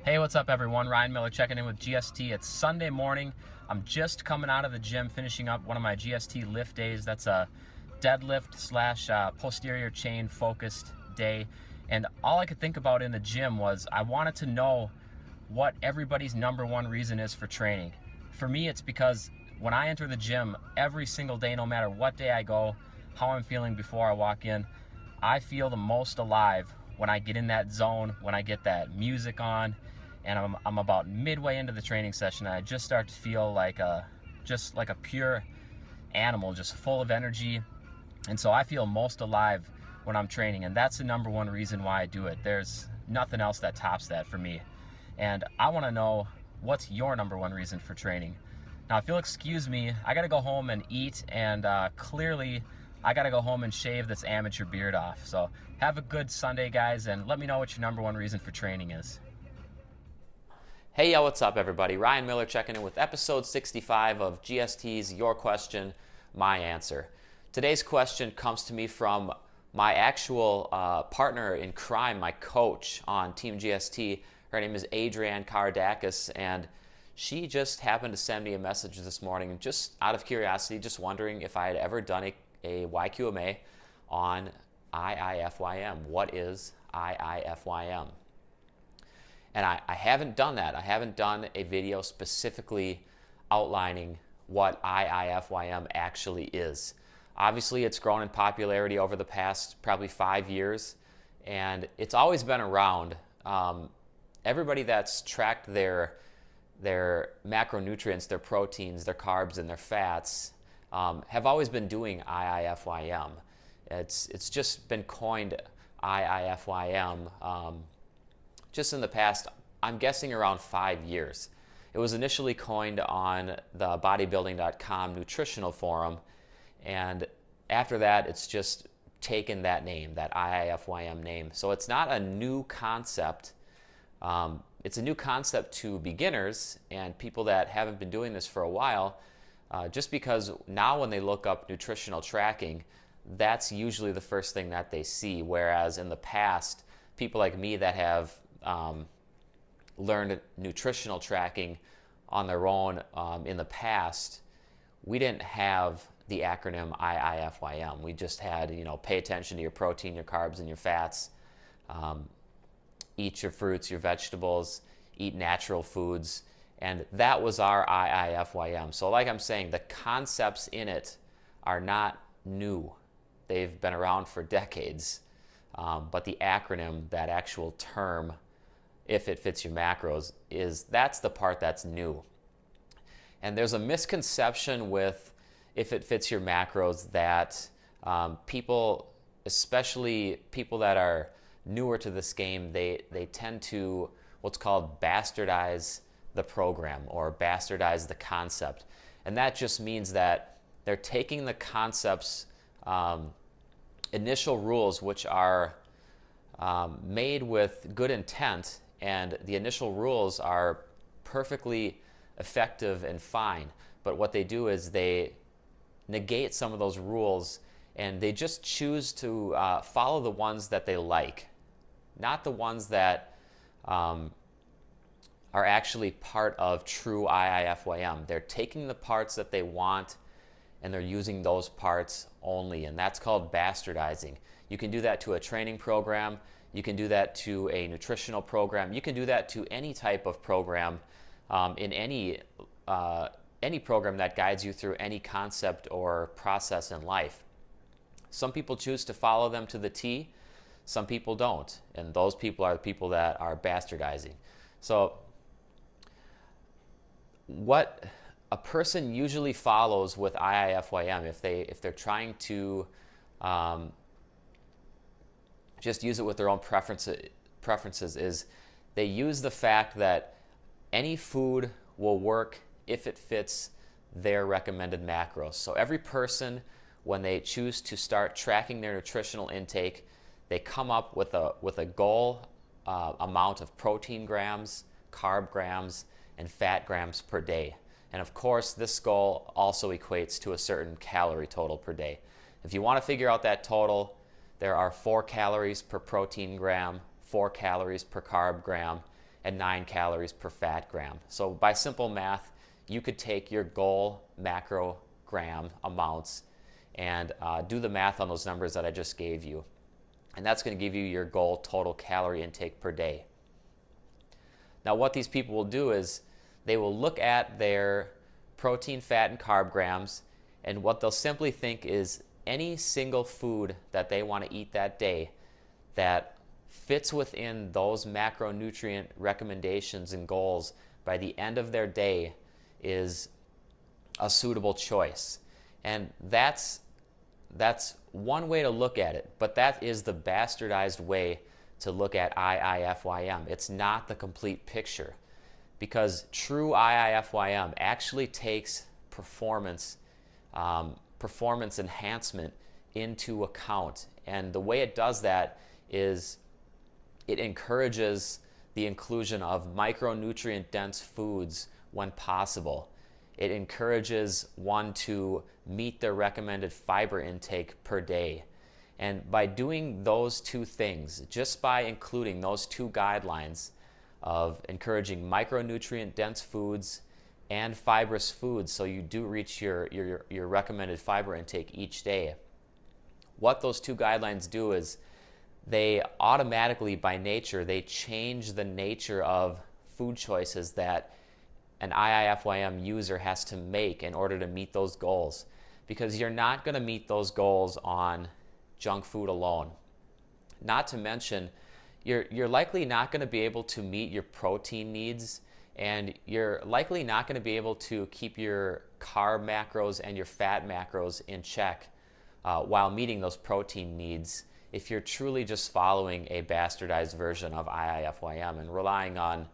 Hey, what's up everyone? Ryan Miller checking in with GST. It's Sunday morning. I'm just coming out of the gym, finishing up one of my GST lift days. That's a deadlift slash posterior chain focused day. And all I could think about in the gym was I wanted to know what everybody's number one reason is for training. For me, it's because when I enter the gym every single day, no matter what day I go, how I'm feeling before I walk in, I feel the most alive when I get in that zone, when I get that music on, and I'm about midway into the training session, and I just start to feel like a pure animal, just full of energy. And so I feel most alive when I'm training, and that's the number one reason why I do it. There's nothing else that tops that for me. And I want to know, what's your number one reason for training? Now, if you'll excuse me, I got to go home and eat, and clearly I got to go home and shave this amateur beard off. So have a good Sunday, guys, and let me know what your number one reason for training is. Hey, yo, what's up, everybody? Ryan Miller checking in with episode 65 of GST's Your Question, My Answer. Today's question comes to me from my actual partner in crime, my coach on Team GST. Her name is Adrianne C, and she just happened to send me a message this morning, just out of curiosity, just wondering if I had ever done a YQMA on IIFYM. What is IIFYM? And I haven't done that. I haven't done a video specifically outlining what IIFYM actually is. Obviously, it's grown in popularity over the past probably 5 years, and it's always been around. Everybody that's tracked their macronutrients, their proteins, their carbs, and their fats have always been doing IIFYM. It's just been coined IIFYM just in the past, I'm guessing around 5 years. It was initially coined on the bodybuilding.com nutritional forum, and after that, it's just taken that name, that IIFYM name. So it's not a new concept. It's a new concept to beginners and people that haven't been doing this for a while, just because now when they look up nutritional tracking, that's usually the first thing that they see, whereas in the past, people like me that have learned nutritional tracking on their own in the past, we didn't have the acronym IIFYM. We just had, pay attention to your protein, your carbs, and your fats. Eat your fruits, your vegetables, eat natural foods. And that was our IIFYM. So like I'm saying, the concepts in it are not new. They've been around for decades. But the acronym, that actual term, if it fits your macros, that's the part that's new. And there's a misconception with if it fits your macros that people, especially people that are newer to this game, they tend to what's called bastardize the program or bastardize the concept. And that just means that they're taking the concept's initial rules, which are made with good intent, and the initial rules are perfectly effective and fine. But what they do is they negate some of those rules, and they just choose to follow the ones that they like, not the ones that are actually part of true IIFYM. They're taking the parts that they want, and they're using those parts only, and that's called bastardizing. You can do that to a training program. You can do that to a nutritional program. You can do that to any type of program, in any program that guides you through any concept or process in life. Some people choose to follow them to the T. Some people don't, and those people are the people that are bastardizing. So what a person usually follows with IIFYM, if they're trying to just use it with their own preferences, is they use the fact that any food will work if it fits their recommended macros. So every person, when they choose to start tracking their nutritional intake, they come up with a goal amount of protein grams, carb grams, and fat grams per day. And of course, this goal also equates to a certain calorie total per day. If you want to figure out that total, there are 4 calories per protein gram, 4 calories per carb gram, and 9 calories per fat gram. So by simple math, you could take your goal macrogram amounts and do the math on those numbers that I just gave you. And that's going to give you your goal total calorie intake per day. Now what these people will do is they will look at their protein, fat, and carb grams, and what they'll simply think is any single food that they want to eat that day that fits within those macronutrient recommendations and goals by the end of their day is a suitable choice. And that's one way to look at it, but that is the bastardized way to look at IIFYM. It's not the complete picture, because true IIFYM actually takes performance enhancement into account. And the way it does that is it encourages the inclusion of micronutrient dense foods when possible. It encourages one to meet their recommended fiber intake per day. And by doing those two things, just by including those two guidelines of encouraging micronutrient dense foods and fibrous foods, so you do reach your recommended fiber intake each day, what those two guidelines do is they automatically, by nature, they change the nature of food choices that an IIFYM user has to make in order to meet those goals. Because you're not going to meet those goals on junk food alone. Not to mention, you're likely not going to be able to meet your protein needs, and you're likely not going to be able to keep your carb macros and your fat macros in check while meeting those protein needs if you're truly just following a bastardized version of IIFYM and relying on,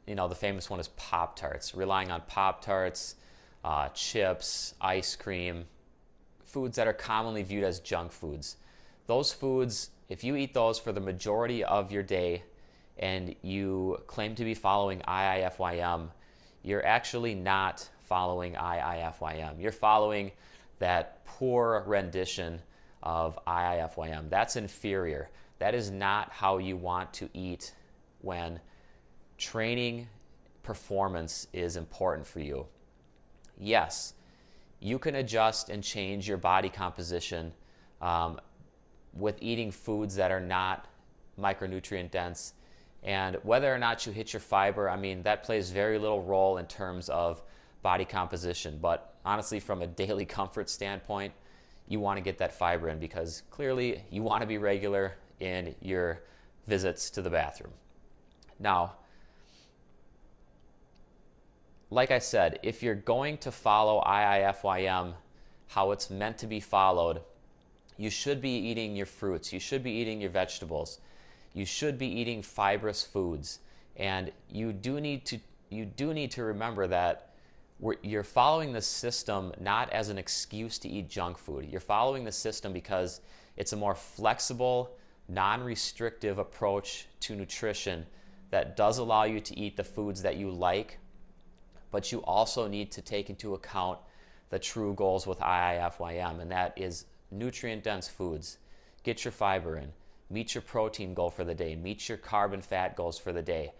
the famous one is Pop-Tarts, relying on Pop-Tarts, chips, ice cream, foods that are commonly viewed as junk foods. Those foods, if you eat those for the majority of your day and you claim to be following IIFYM, you're actually not following IIFYM. You're following that poor rendition of IIFYM. That's inferior. That is not how you want to eat when training performance is important for you. Yes, you can adjust and change your body composition with eating foods that are not micronutrient dense. And whether or not you hit your fiber, that plays very little role in terms of body composition. But honestly, from a daily comfort standpoint, you want to get that fiber in, because clearly you want to be regular in your visits to the bathroom. Now, like I said, if you're going to follow IIFYM how it's meant to be followed, you should be eating your fruits, you should be eating your vegetables, you should be eating fibrous foods, and you do need to remember that you're following the system not as an excuse to eat junk food. You're following the system because it's a more flexible, non-restrictive approach to nutrition that does allow you to eat the foods that you like, but you also need to take into account the true goals with IIFYM, and that is nutrient-dense foods. Get your fiber in, meet your protein goal for the day, meet your carb and fat goals for the day.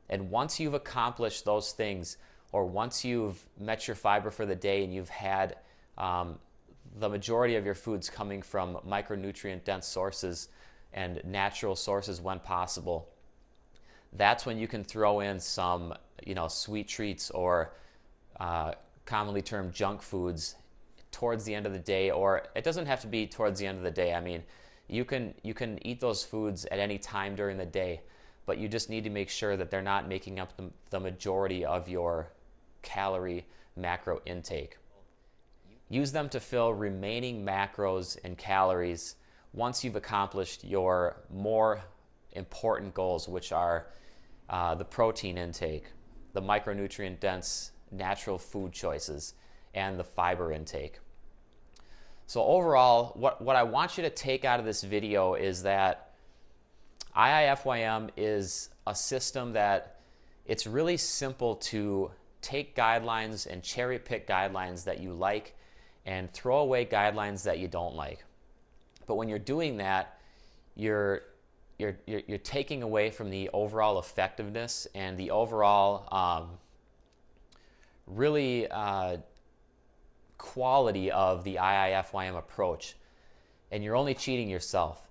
And once you've accomplished those things, or once you've met your fiber for the day and you've had the majority of your foods coming from micronutrient-dense sources and natural sources when possible, that's when you can throw in some sweet treats or commonly termed junk foods towards the end of the day. Or it doesn't have to be towards the end of the day. You can eat those foods at any time during the day, but you just need to make sure that they're not making up the majority of your calorie macro intake. Use them to fill remaining macros and calories once you've accomplished your more important goals, which are the protein intake, the micronutrient dense natural food choices, and the fiber intake. So overall, what I want you to take out of this video is that IIFYM is a system that it's really simple to take guidelines and cherry pick guidelines that you like and throw away guidelines that you don't like. But when you're doing that, you're you're taking away from the overall effectiveness and the overall really quality of the IIFYM approach, and you're only cheating yourself.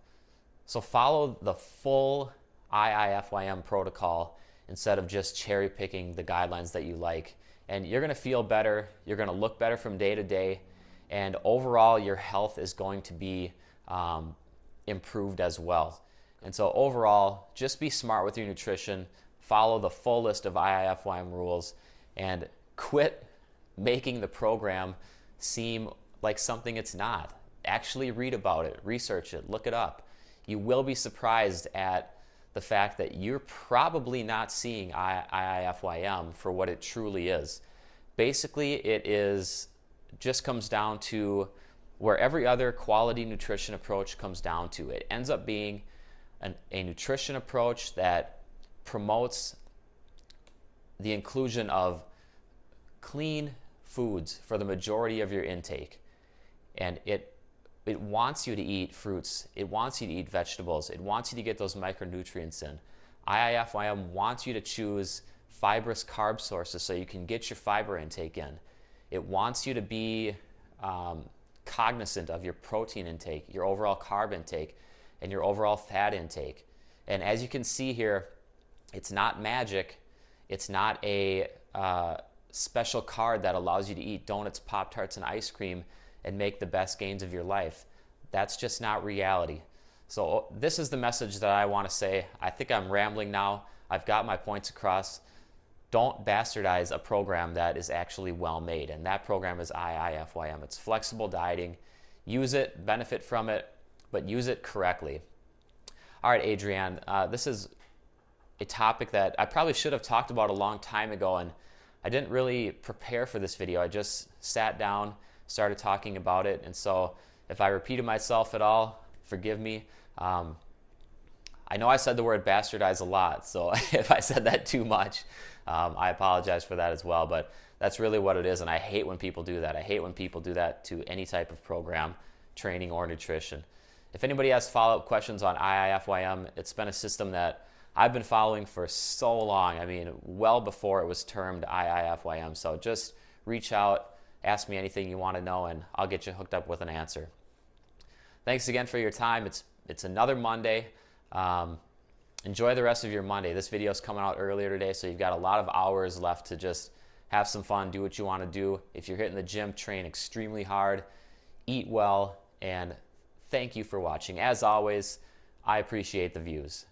So follow the full IIFYM protocol instead of just cherry picking the guidelines that you like. And you're going to feel better, you're going to look better from day to day, and overall your health is going to be improved as well. And so overall, just be smart with your nutrition, follow the full list of IIFYM rules, and quit making the program seem like something it's not. Actually read about it, research it, look it up. You will be surprised at the fact that you're probably not seeing IIFYM for what it truly is. Basically, just comes down to where every other quality nutrition approach comes down to. It ends up being a nutrition approach that promotes the inclusion of clean foods for the majority of your intake. And it wants you to eat fruits, it wants you to eat vegetables, it wants you to get those micronutrients in. IIFYM wants you to choose fibrous carb sources so you can get your fiber intake in. It wants you to be cognizant of your protein intake, your overall carb intake, and your overall fat intake. And as you can see here, it's not magic. It's not a special card that allows you to eat donuts, Pop-Tarts, and ice cream and make the best gains of your life. That's just not reality. So this is the message that I want to say. I think I'm rambling now. I've got my points across. Don't bastardize a program that is actually well made, and that program is IIFYM. It's flexible dieting. Use it, benefit from it, but use it correctly. All right, Adrianne, this is a topic that I probably should have talked about a long time ago, and I didn't really prepare for this video. I just sat down, started talking about it, and so if I repeated myself at all, forgive me. I know I said the word bastardize a lot, so if I said that too much, I apologize for that as well, but that's really what it is, and I hate when people do that. I hate when people do that to any type of program, training, or nutrition. If anybody has follow-up questions on IIFYM, it's been a system that I've been following for so long. I mean, well before it was termed IIFYM, so just reach out, ask me anything you want to know, and I'll get you hooked up with an answer. Thanks again for your time. It's another Monday. Enjoy the rest of your Monday. This video is coming out earlier today, so you've got a lot of hours left to just have some fun, do what you want to do. If you're hitting the gym, train extremely hard, eat well, and thank you for watching. As always, I appreciate the views.